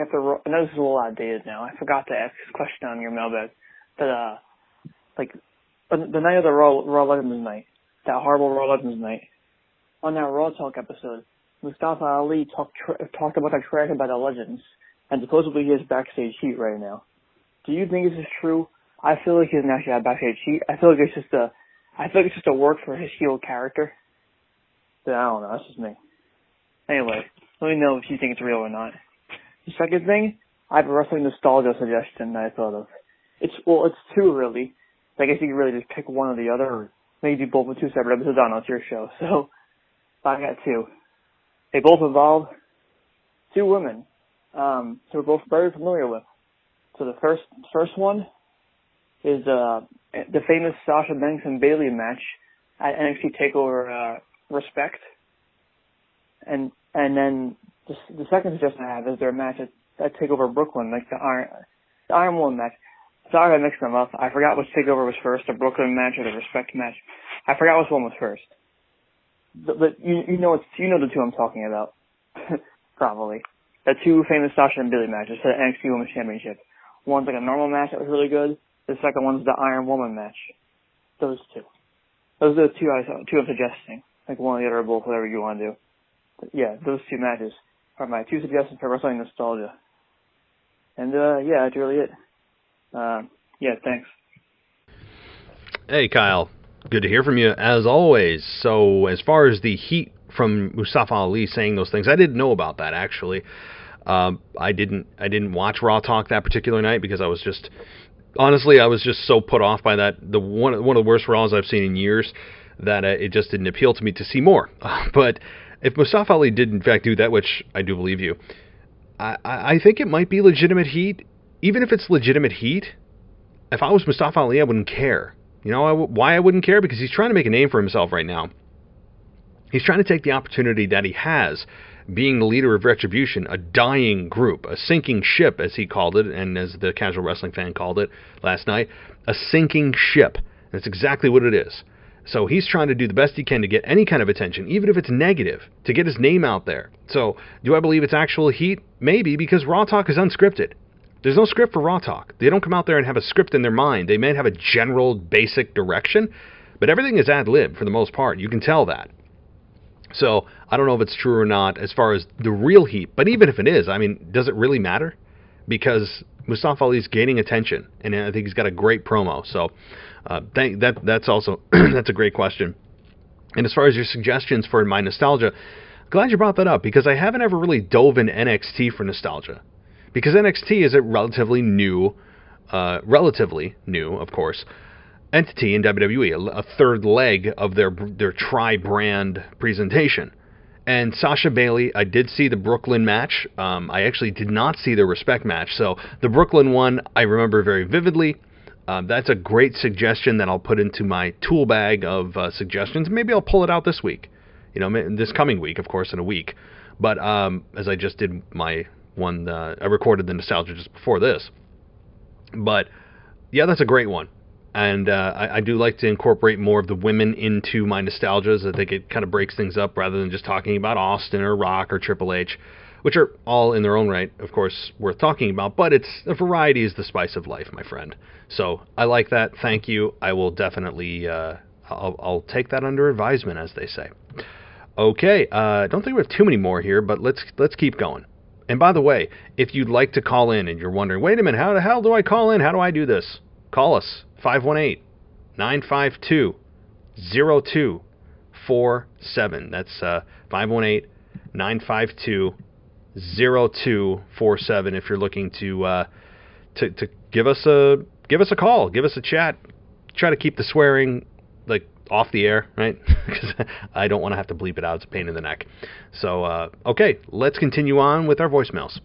after Raw, I know this is a little outdated now. I forgot to ask this question on your mailbag. But, the night of the Raw Legends night, that horrible Raw Legends night, on that Raw Talk episode, Mustafa Ali talked about that trash about the Legends, and supposedly he has backstage heat right now. Do you think this is true? I feel like he doesn't actually have backstage heat. I feel like it's just a work for his heel character. But I don't know. That's just me. Anyway, let me know if you think it's real or not. The second thing, I have a wrestling nostalgia suggestion that I thought of. It's two really. I guess you can really just pick one or the other, or maybe both with two separate episodes. I don't know, it's your show. So I got two. They both involve two women, who we're both very familiar with. So the first one is the famous Sasha Banks and Bayley match at NXT TakeOver Respect, and then the second suggestion I have is their match at TakeOver Brooklyn, like the Iron Woman match. Sorry I mixed them up. I forgot which TakeOver was first, the Brooklyn match or the Respect match. I forgot which one was first. But you know the two I'm talking about, probably. The two famous Sasha and Bayley matches for the NXT Women's Championship. One's like a normal match that was really good. The second one's the Iron Woman match. Those two. Those are the two I'm suggesting. Like one or the other or both, whatever you want to do. But yeah, those two matches are my two suggestions for wrestling nostalgia. And yeah, that's really it. Yeah, thanks. Hey, Kyle. Good to hear from you, as always. So, as far as the heat from Mustafa Ali saying those things, I didn't know about that, actually. I didn't watch Raw Talk that particular night because I was just so put off by that. One of the worst Raws I've seen in years, that it just didn't appeal to me to see more. But if Mustafa Ali did in fact do that, which I do believe you, I think it might be legitimate heat. Even if it's legitimate heat, if I was Mustafa Ali, I wouldn't care. You know why I wouldn't care? Because he's trying to make a name for himself right now. He's trying to take the opportunity that he has, being the leader of Retribution, a dying group, a sinking ship, as he called it, and as the casual wrestling fan called it last night, a sinking ship. That's exactly what it is. So he's trying to do the best he can to get any kind of attention, even if it's negative, to get his name out there. So do I believe it's actual heat? Maybe, because Raw Talk is unscripted. There's no script for Raw Talk. They don't come out there and have a script in their mind. They may have a general, basic direction, but everything is ad-lib for the most part. You can tell that. So I don't know if it's true or not as far as the real heat. But even if it is, I mean, does it really matter? Because Mustafa Ali's gaining attention, and I think he's got a great promo. So that's also that's a great question. And as far as your suggestions for my nostalgia, glad you brought that up, because I haven't ever really dove in NXT for nostalgia. Because NXT is a relatively new, of course, entity in WWE, a third leg of their tri-brand presentation. And Sasha Bailey, I did see the Brooklyn match. I actually did not see the Respect match. So the Brooklyn one, I remember very vividly. That's a great suggestion that I'll put into my tool bag of suggestions. Maybe I'll pull it out this week. You know, this coming week, of course, in a week. But as I just did my one, I recorded the nostalgia just before this. But yeah, that's a great one. And I do like to incorporate more of the women into my nostalgias. I think it kind of breaks things up rather than just talking about Austin or Rock or Triple H, which are all in their own right, of course, worth talking about. But it's a variety is the spice of life, my friend. So I like that. Thank you. I will definitely I'll take that under advisement, as they say. Okay, I don't think we have too many more here, but let's keep going. And by the way, if you'd like to call in and you're wondering, wait a minute, how the hell do I call in? How do I do this? Call us, 518-952-0247. That's 518-952-0247 if you're looking to give us a call, give us a chat. Try to keep the swearing like off the air, right? Because I don't want to have to bleep it out. It's a pain in the neck. So, okay, let's continue on with our voicemails.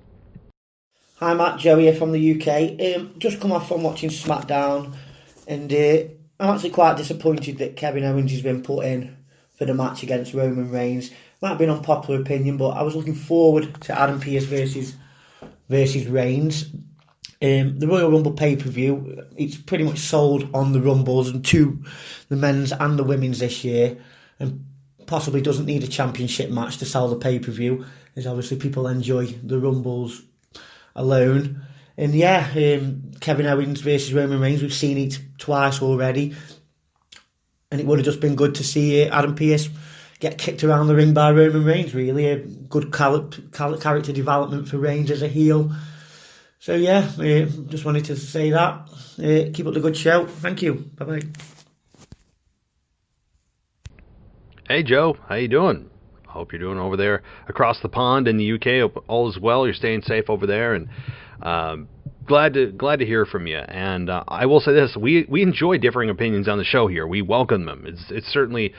Hi Matt, Joe here from the UK. Just come off from watching SmackDown, and I'm actually quite disappointed that Kevin Owens has been put in for the match against Roman Reigns. Might have been unpopular opinion, but I was looking forward to Adam Pearce versus Reigns. The Royal Rumble pay-per-view, it's pretty much sold on the Rumbles, and the men's and the women's this year, and possibly doesn't need a championship match to sell the pay-per-view, as obviously people enjoy the Rumbles alone. And yeah, Kevin Owens versus Roman Reigns, we've seen it twice already, and it would have just been good to see Adam Pearce get kicked around the ring by Roman Reigns. Really a good character development for Reigns as a heel. So yeah, just wanted to say that. Keep up the good show. Thank you. Bye bye. Hey Joe, how you doing? I hope you're doing over there across the pond in the UK. Hope all is well. You're staying safe over there, and glad to hear from you. And I will say this: we enjoy differing opinions on the show here. We welcome them. It's certainly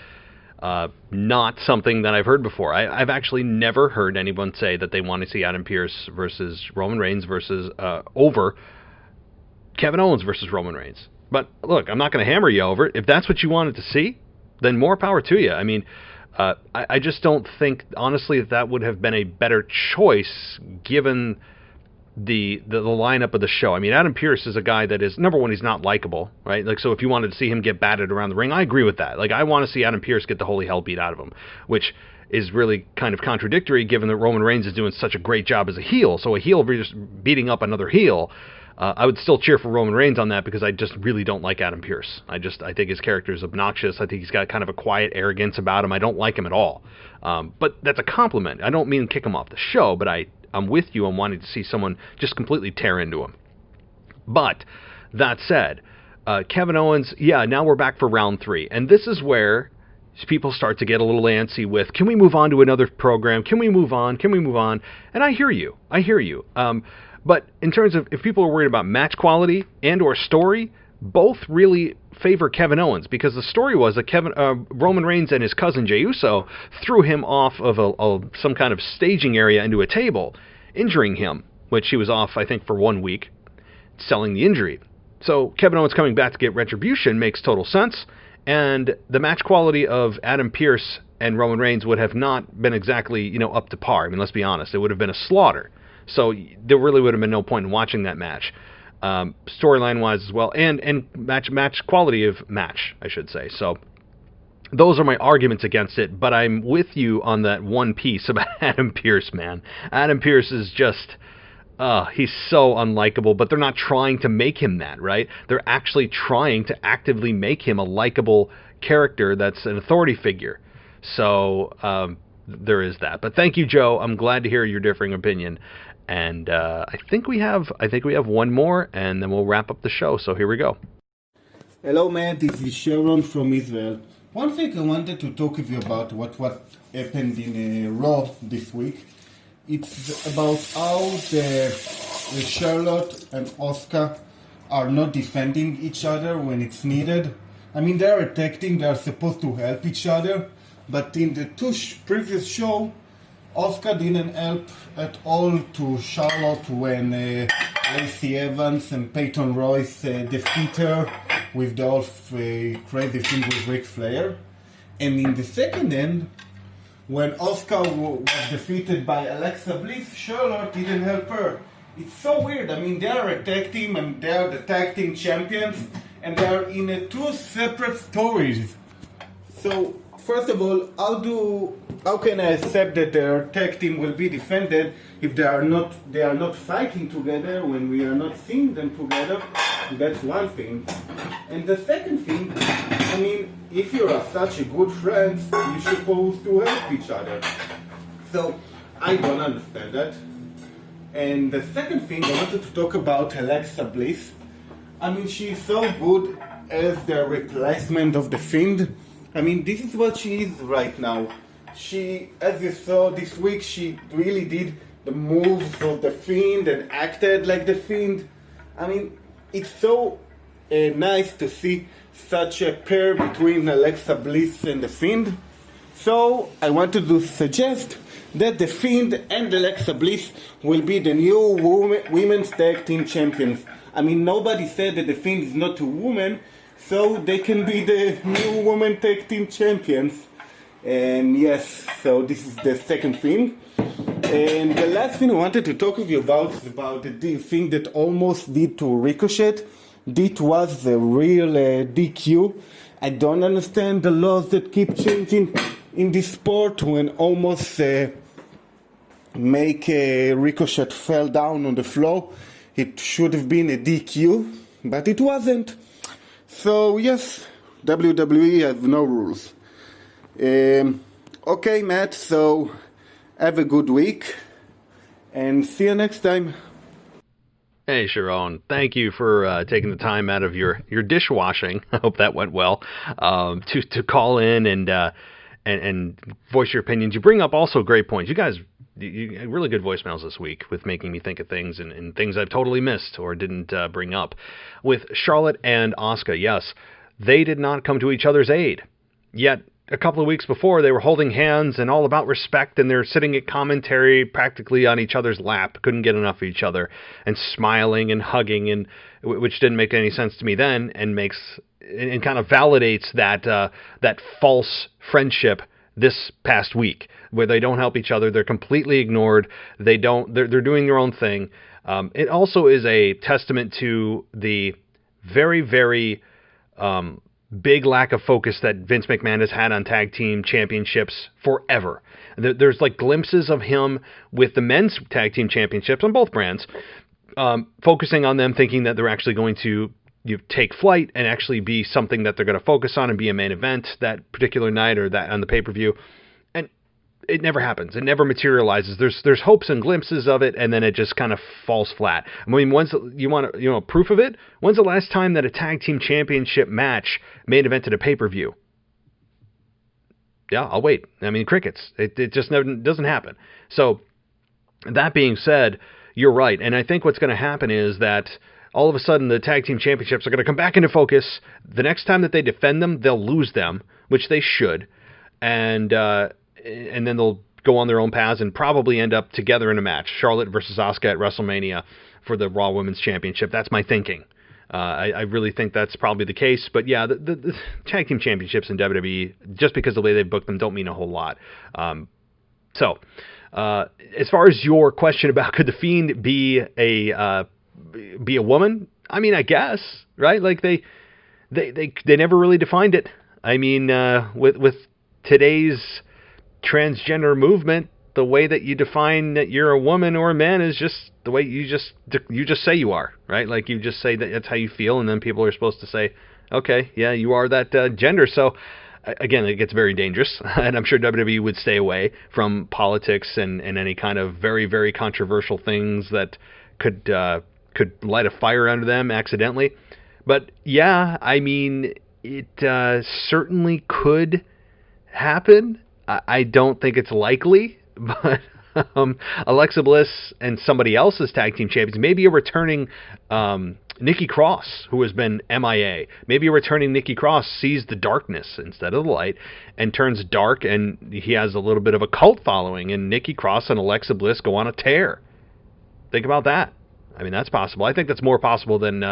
not something that I've heard before. I've actually never heard anyone say that they want to see Adam Pearce versus Roman Reigns versus over Kevin Owens versus Roman Reigns. But look, I'm not going to hammer you over it. If that's what you wanted to see, then more power to you. I mean, I just don't think, honestly, that would have been a better choice given the lineup of the show. I mean, Adam Pearce is a guy that is, number one, he's not likable, right? Like, so if you wanted to see him get battered around the ring, I agree with that. Like, I want to see Adam Pearce get the holy hell beat out of him, which is really kind of contradictory given that Roman Reigns is doing such a great job as a heel. So a heel just beating up another heel, I would still cheer for Roman Reigns on that, because I just really don't like Adam Pearce. I think his character is obnoxious. I think he's got kind of a quiet arrogance about him. I don't like him at all. But that's a compliment. I don't mean kick him off the show, but I'm with you on wanting to see someone just completely tear into him. But that said, Kevin Owens, yeah, now we're back for round 3. And this is where people start to get a little antsy with, can we move on to another program? Can we move on? And I hear you. But in terms of, if people are worried about match quality and or story, both really favor Kevin Owens, because the story was that Roman Reigns and his cousin Jey Uso threw him off of some kind of staging area into a table, injuring him, which he was off, I think, for 1 week, selling the injury. So Kevin Owens coming back to get retribution makes total sense, and the match quality of Adam Pearce and Roman Reigns would have not been exactly, up to par. I mean, let's be honest, it would have been a slaughter. So there really would have been no point in watching that match, storyline-wise as well, and match quality of match, I should say. So those are my arguments against it, but I'm with you on that one piece about Adam Pearce, man. Adam Pearce is just... he's so unlikable, but they're not trying to make him that, right? They're actually trying to actively make him a likable character that's an authority figure. So there is that. But thank you, Joe. I'm glad to hear your differing opinion. And I think we have one more, and then we'll wrap up the show. So here we go. Hello, Matt. This is Sharon from Israel. One thing I wanted to talk with you about what happened in Raw this week. It's about how the Charlotte and Asuka are not defending each other when it's needed. I mean, they're attacking, they're supposed to help each other, but in the previous show, Asuka didn't help at all to Charlotte when Lacey Evans and Peyton Royce defeat her with the whole crazy thing with Ric Flair. And in the second end, when Asuka was defeated by Alexa Bliss, Charlotte didn't help her. It's so weird. I mean, they are a tag team and they are the tag team champions, and they are in two separate stories. So, first of all, how can I accept that their tag team will be defended if they are not fighting together when we are not seeing them together? That's one thing. And the second thing, I mean, if you are such a good friends, you're supposed to help each other. So, I don't understand that. And the second thing, I wanted to talk about Alexa Bliss. I mean, she's so good as the replacement of The Fiend. I mean, this is what she is right now. She, as you saw this week, she really did the moves of The Fiend and acted like The Fiend. I mean, it's so nice to see such a pair between Alexa Bliss and The Fiend. So, I wanted to suggest that The Fiend and Alexa Bliss will be the new women's tag team champions. I mean, nobody said that The Fiend is not a woman, so they can be the new women tag team champions. And yes, so this is the second thing. And the last thing I wanted to talk with you about is about the thing that almost did to Ricochet. This was the real DQ. I don't understand the laws that keep changing in this sport when almost make Ricochet fell down on the floor. It should have been a DQ, but it wasn't. So yes, WWE has no rules. Okay, Matt, so have a good week, and see you next time. Hey, Sharon, thank you for taking the time out of your dishwashing. I hope that went well, to call in and voice your opinions. You bring up also great points. You guys, you really good voicemails this week with making me think of things and things I've totally missed or didn't bring up. With Charlotte and Asuka, yes, they did not come to each other's aid. Yet, a couple of weeks before, they were holding hands and all about respect, and they're sitting at commentary practically on each other's lap, couldn't get enough of each other, and smiling and hugging, and which didn't make any sense to me then, and kind of validates that false friendship this past week, where they don't help each other, they're completely ignored, they're doing their own thing. It also is a testament to the very, very big lack of focus that Vince McMahon has had on tag team championships forever. There's like glimpses of him with the men's tag team championships on both brands, focusing on them, thinking that they're actually going to take flight and actually be something that they're going to focus on and be a main event that particular night or that on the pay-per-view. And it never happens. It never materializes. There's hopes and glimpses of it, and then it just kind of falls flat. I mean, you want proof of it? When's the last time that a tag team championship match main evented a pay-per-view? Yeah, I'll wait. I mean, crickets. It just never doesn't happen. So that being said, you're right. And I think what's going to happen is that all of a sudden the tag team championships are going to come back into focus. The next time that they defend them, they'll lose them, which they should. And then they'll go on their own paths and probably end up together in a match. Charlotte versus Asuka at WrestleMania for the Raw Women's Championship. That's my thinking. I really think that's probably the case. But yeah, the tag team championships in WWE, just because of the way they book them, don't mean a whole lot. So, as far as your question about could the Fiend be a woman? I mean, I guess, right? Like they never really defined it. I mean, with today's transgender movement, the way that you define that you're a woman or a man is just the way you just say you are, right? Like you just say that that's how you feel, and then people are supposed to say, okay, yeah, you are that gender. So again, it gets very dangerous, and I'm sure WWE would stay away from politics and any kind of very, very controversial things that could light a fire under them accidentally. But yeah, I mean, it certainly could happen. I don't think it's likely, but Alexa Bliss and somebody else's tag team champions, maybe a returning Nikki Cross, who has been MIA. Maybe a returning Nikki Cross sees the darkness instead of the light and turns dark, and he has a little bit of a cult following, and Nikki Cross and Alexa Bliss go on a tear. Think about that. I mean, that's possible. I think that's more possible than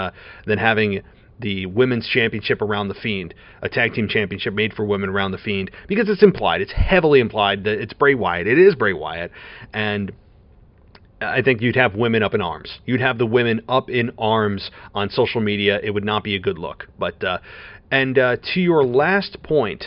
having the women's championship around the Fiend, a tag team championship made for women around the Fiend, because it's implied. It's heavily implied that it's Bray Wyatt. It is Bray Wyatt, and I think you'd have women up in arms. You'd have the women up in arms on social media. It would not be a good look. But to your last point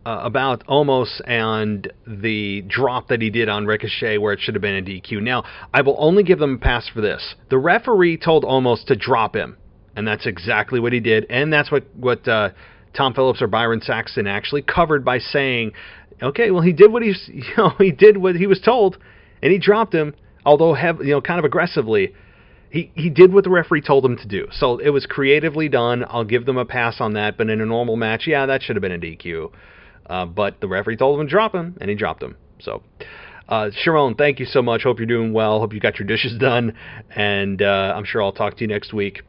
about Omos and the drop that he did on Ricochet where it should have been a DQ. Now, I will only give them a pass for this. The referee told Omos to drop him, and that's exactly what he did. And that's what Tom Phillips or Byron Saxton actually covered by saying, okay, well, he did what he did what he was told, and he dropped him, although kind of aggressively. He did what the referee told him to do. So it was creatively done. I'll give them a pass on that. But in a normal match, yeah, that should have been a DQ. But the referee told him to drop him, and he dropped him. So, Sharon, thank you so much. Hope you're doing well. Hope you got your dishes done. And I'm sure I'll talk to you next week.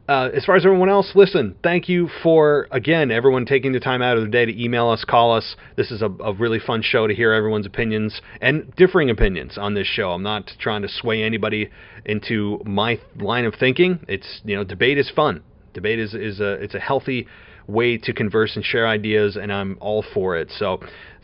As far as everyone else, listen, thank you for, again, everyone taking the time out of their day to email us, call us. This is a really fun show to hear everyone's opinions and differing opinions on this show. I'm not trying to sway anybody into my line of thinking. It's, debate is fun. Debate is it's a healthy way to converse and share ideas, and I'm all for it. So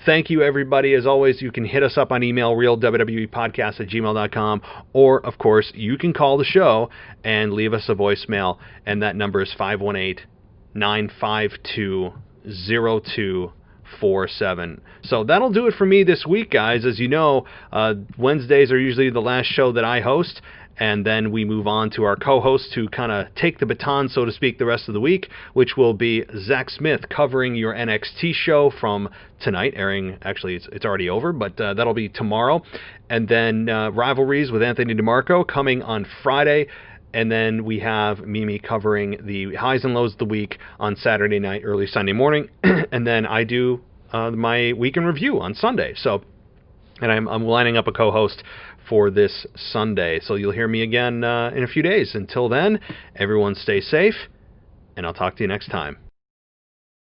thank you, everybody. As always, you can hit us up on email, realwwepodcast@gmail.com, or, of course, you can call the show and leave us a voicemail, and that number is 518-952-0247. So that'll do it for me this week, guys. As you know, Wednesdays are usually the last show that I host, and then we move on to our co-hosts who kind of take the baton, so to speak, the rest of the week, which will be Zach Smith covering your NXT show from tonight, airing, actually it's already over, but that'll be tomorrow. And then Rivalries with Anthony DeMarco coming on Friday. And then we have Mimi covering the highs and lows of the week on Saturday night, early Sunday morning. And then I do my week in review on Sunday. So, and I'm lining up a co-host for this Sunday. So you'll hear me again in a few days. Until then, everyone stay safe, and I'll talk to you next time.